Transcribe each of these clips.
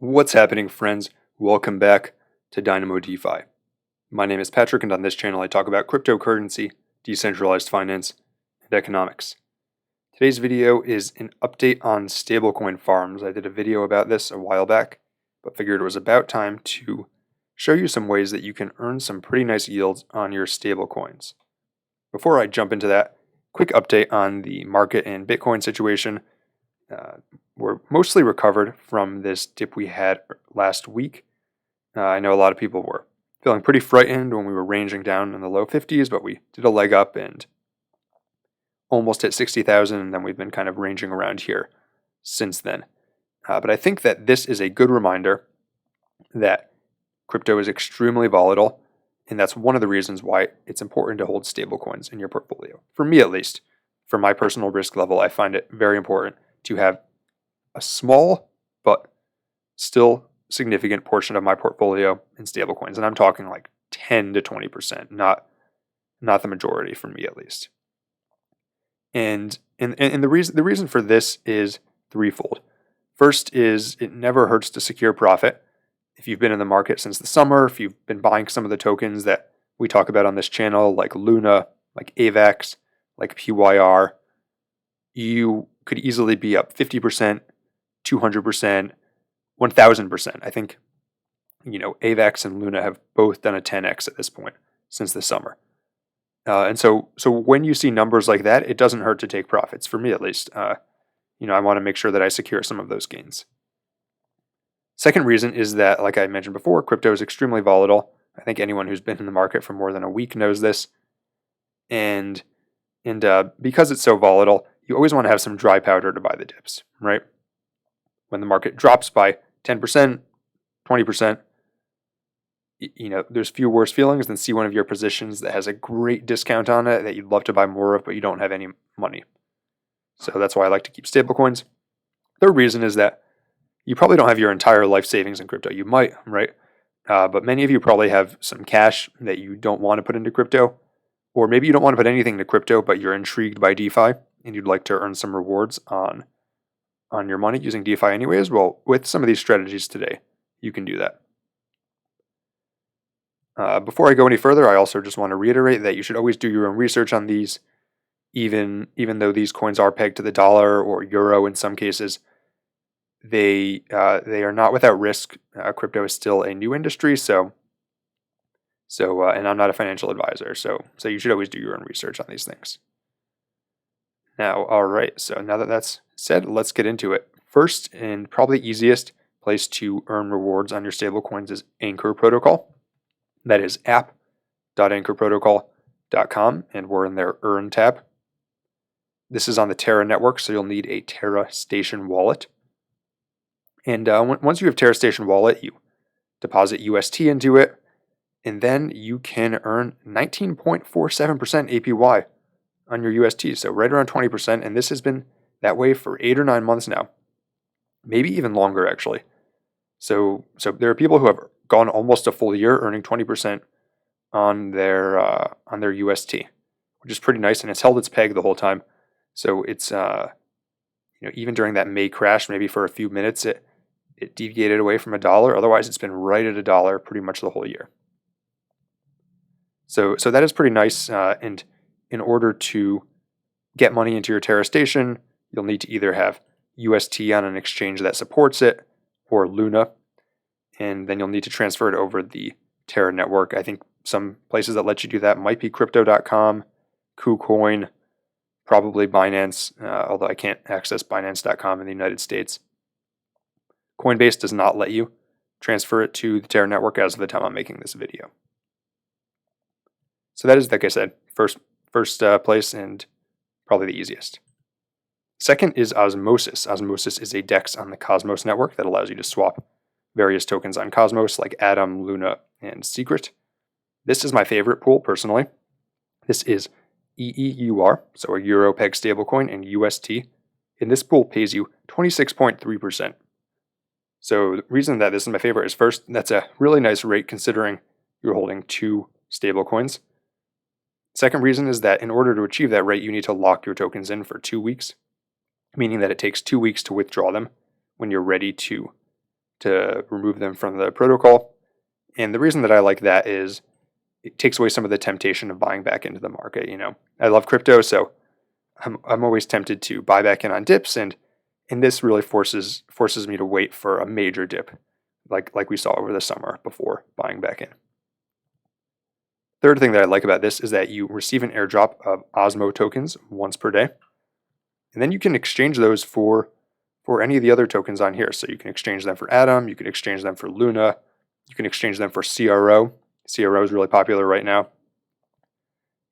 What's happening, friends? Welcome back to Dynamo DeFi. My name is Patrick, and on this channel I talk about cryptocurrency, decentralized finance, and economics. Today's video is an update on stablecoin farms. I did a video about this a while back, but figured it was about time to show you some ways that you can earn some pretty nice yields on your stablecoins. Before I jump into that, quick update on the market and Bitcoin situation. We're mostly recovered from this dip we had last week. I know a lot of people were feeling pretty frightened when we were ranging down in the low 50s, but we did a leg up and almost hit 60,000, and then we've been kind of ranging around here since then. But I think that this is a good reminder that crypto is extremely volatile, and that's one of the reasons why it's important to hold stablecoins in your portfolio. For me, at least, for my personal risk level, I find it very important to have a small but still significant portion of my portfolio in stablecoins, and I'm talking like 10 to 20%, not the majority for me at least. And the reason for this is threefold. First is it never hurts to secure profit. If you've been in the market since the summer, if you've been buying some of the tokens that we talk about on this channel, like Luna, like AVAX, like PYR, you could easily be up 50%, 200%, 1000%. I think, AVAX and Luna have both done a 10x at this point since the summer. And so when you see numbers like that, it doesn't hurt to take profits, for me at least. I want to make sure that I secure some of those gains. Second reason is that, like I mentioned before, crypto is extremely volatile. I think anyone who's been in the market for more than a week knows this. And because it's so volatile, you always want to have some dry powder to buy the dips, right? When the market drops by 10%, 20%, there's few worse feelings than see one of your positions that has a great discount on it that you'd love to buy more of, but you don't have any money. So that's why I like to keep stablecoins. Third reason is that you probably don't have your entire life savings in crypto. You might, right? But many of you probably have some cash that you don't want to put into crypto, or maybe you don't want to put anything into crypto, but you're intrigued by DeFi and you'd like to earn some rewards on your money using DeFi anyways. Well, with some of these strategies today, you can do that. Before I go any further, I also just want to reiterate that you should always do your own research on these, even though these coins are pegged to the dollar or euro in some cases. They are not without risk. Crypto is still a new industry, so and I'm not a financial advisor, so you should always do your own research on these things. Now, all right, so now that that's said, let's get into it. First, and probably easiest place to earn rewards on your stablecoins is Anchor Protocol. That is app.anchorprotocol.com, and we're in their Earn tab. This is on the Terra network, so you'll need a Terra Station wallet. And once you have Terra Station wallet, you deposit UST into it, and then you can earn 19.47% APY on your UST, so right around 20%, and this has been that way for 8 or 9 months now, maybe even longer actually. So there are people who have gone almost a full year earning 20% on their UST, which is pretty nice, and it's held its peg the whole time. So it's even during that May crash, maybe for a few minutes it deviated away from $1. Otherwise, it's been right at $1 pretty much the whole year. So that is pretty nice, and in order to get money into your Terra Station, you'll need to either have UST on an exchange that supports it or Luna, and then you'll need to transfer it over the Terra network. I think some places that let you do that might be Crypto.com, KuCoin, probably Binance, although I can't access Binance.com in the United States. Coinbase does not let you transfer it to the Terra network as of the time I'm making this video. So that is, like I said, first place and probably the easiest. Second is Osmosis. Osmosis is a DEX on the Cosmos network that allows you to swap various tokens on Cosmos like Atom, Luna, and Secret. This is my favorite pool personally. This is EEUR, so a Euro peg stablecoin, and UST. And this pool pays you 26.3%. So the reason that this is my favorite is, first, that's a really nice rate considering you're holding 2 stablecoins. Second reason is that in order to achieve that rate, you need to lock your tokens in for 2 weeks, meaning that it takes 2 weeks to withdraw them when you're ready to to remove them from the protocol. And the reason that I like that is it takes away some of the temptation of buying back into the market. I love crypto, so I'm always tempted to buy back in on dips, and this really forces me to wait for a major dip, like we saw over the summer before buying back in. Third thing that I like about this is that you receive an airdrop of Osmo tokens once per day, and then you can exchange those for any of the other tokens on here. So you can exchange them for Atom, you can exchange them for Luna, you can exchange them for CRO. CRO is really popular right now.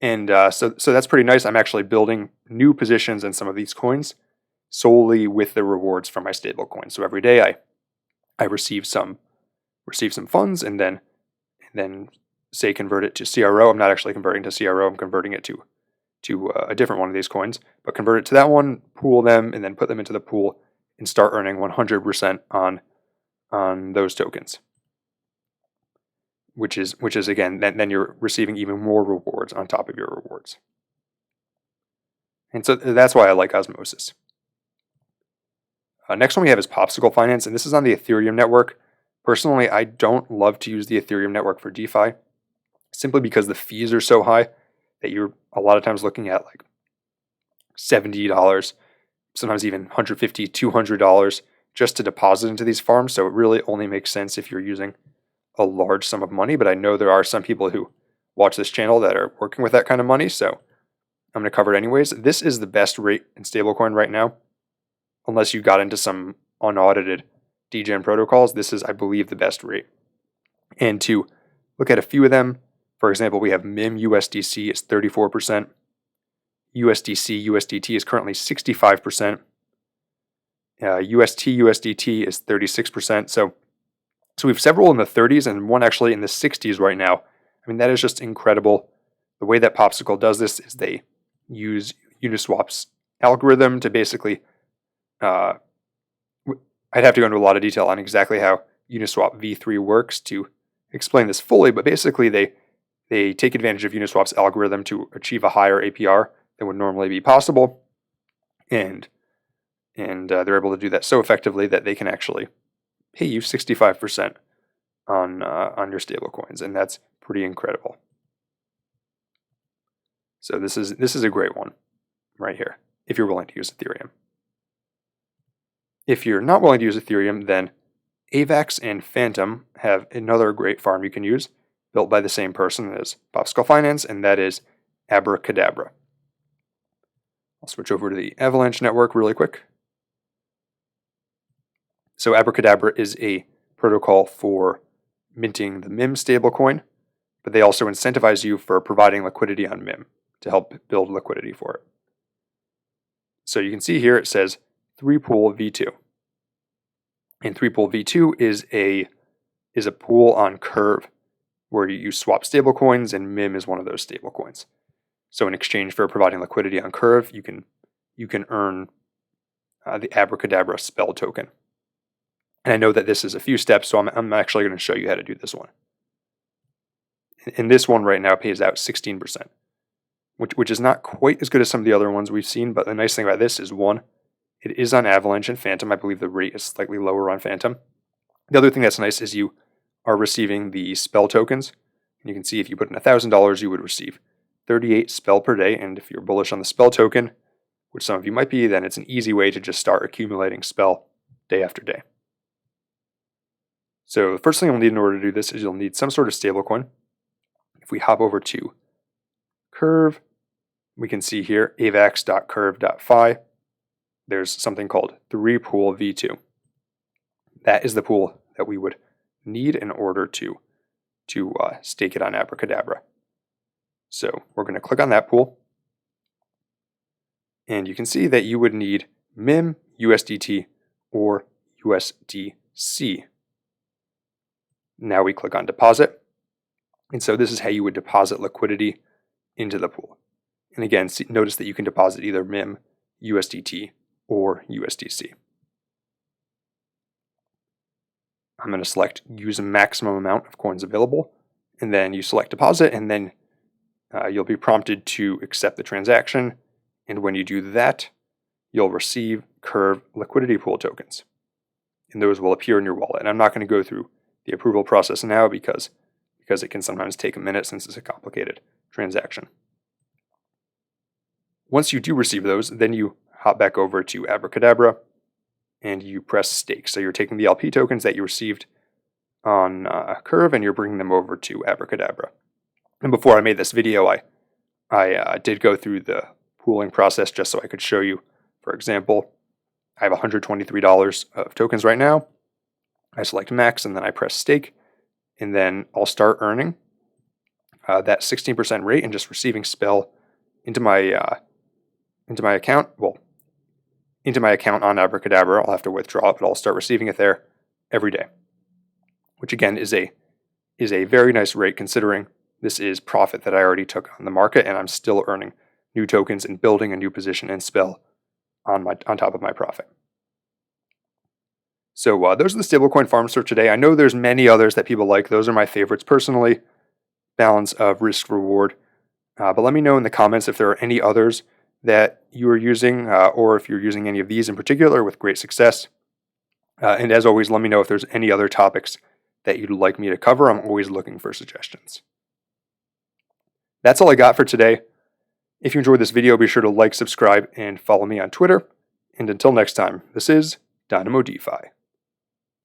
And so that's pretty nice. I'm actually building new positions in some of these coins solely with the rewards from my stablecoin. So every day I receive some funds and then say convert it to CRO. I'm not actually converting to CRO. I'm converting it to a different one of these coins, but convert it to that one, pool them, and then put them into the pool and start earning 100% on those tokens. Which is again, then you're receiving even more rewards on top of your rewards. And so that's why I like Osmosis. Next one we have is Popsicle Finance, and this is on the Ethereum network. Personally, I don't love to use the Ethereum network for DeFi, simply because the fees are so high that you're a lot of times looking at like $70, sometimes even $150, $200 just to deposit into these farms. So it really only makes sense if you're using a large sum of money, but I know there are some people who watch this channel that are working with that kind of money, so I'm going to cover it anyways. This is the best rate in stablecoin right now, unless you got into some unaudited degen protocols. This is, I believe, the best rate. And to look at a few of them, for example, we have MIM USDC is 34%, USDC USDT is currently 65%, UST USDT is 36%. So we have several in the 30s and one actually in the 60s right now. I mean, that is just incredible. The way that Popsicle does this is they use Uniswap's algorithm to basically, I'd have to go into a lot of detail on exactly how Uniswap v3 works to explain this fully, but basically they take advantage of Uniswap's algorithm to achieve a higher APR than would normally be possible. And they're able to do that so effectively that they can actually pay you 65% on your stablecoins, and that's pretty incredible. So this is a great one right here if you're willing to use Ethereum. If you're not willing to use Ethereum, then AVAX and Phantom have another great farm you can use, built by the same person as Popsicle Finance, and that is Abracadabra. I'll switch over to the Avalanche network really quick. So Abracadabra is a protocol for minting the MIM stablecoin, but they also incentivize you for providing liquidity on MIM to help build liquidity for it. So you can see here it says 3-pool V2. And 3-pool V2 is a pool on Curve where you swap stablecoins, and MIM is one of those stablecoins. So in exchange for providing liquidity on Curve, you can earn the Abracadabra spell token. And I know that this is a few steps, so I'm actually going to show you how to do this one. And this one right now pays out 16%, which is not quite as good as some of the other ones we've seen, but the nice thing about this is, one, it is on Avalanche and Phantom. I believe the rate is slightly lower on Phantom. The other thing that's nice is you are receiving the spell tokens. And you can see if you put in $1,000, you would receive 38 spell per day. And if you're bullish on the spell token, which some of you might be, then it's an easy way to just start accumulating spell day after day. So the first thing you'll need in order to do this is you'll need some sort of stablecoin. If we hop over to Curve, we can see here avax.curve.fi. There's something called 3-pool V2. That is the pool that we would need in order to stake it on Abracadabra. So we're going to click on that pool. And you can see that you would need MIM, USDT, or USDC. Now we click on deposit. And so this is how you would deposit liquidity into the pool. And again, notice that you can deposit either MIM, USDT, or USDC. I'm going to select use a maximum amount of coins available, and then you select deposit, and then you'll be prompted to accept the transaction. And when you do that, you'll receive Curve liquidity pool tokens. and those will appear in your wallet. And I'm not going to go through the approval process now because it can sometimes take a minute since it's a complicated transaction. Once you do receive those, then you hop back over to Abracadabra and you press stake. So you're taking the LP tokens that you received on Curve and you're bringing them over to Abracadabra. And before I made this video, I did go through the pooling process just so I could show you. For example, I have $123 of tokens right now. I select max and then I press stake, and then I'll start earning that 16% rate and just receiving spell into my account. Well, into my account on Abracadabra. I'll have to withdraw it, but I'll start receiving it there every day, which again is a very nice rate considering this is profit that I already took on the market, and I'm still earning new tokens and building a new position in spell on top of my profit. So those are the stablecoin farms for today. I know there's many others that people like. Those are my favorites personally. Balance of risk reward. But let me know in the comments if there are any others that you are using, or if you're using any of these in particular with great success. And as always, let me know if there's any other topics that you'd like me to cover. I'm always looking for suggestions. That's all I got for today. If you enjoyed this video, be sure to like, subscribe, and follow me on Twitter. And until next time, this is Dynamo DeFi.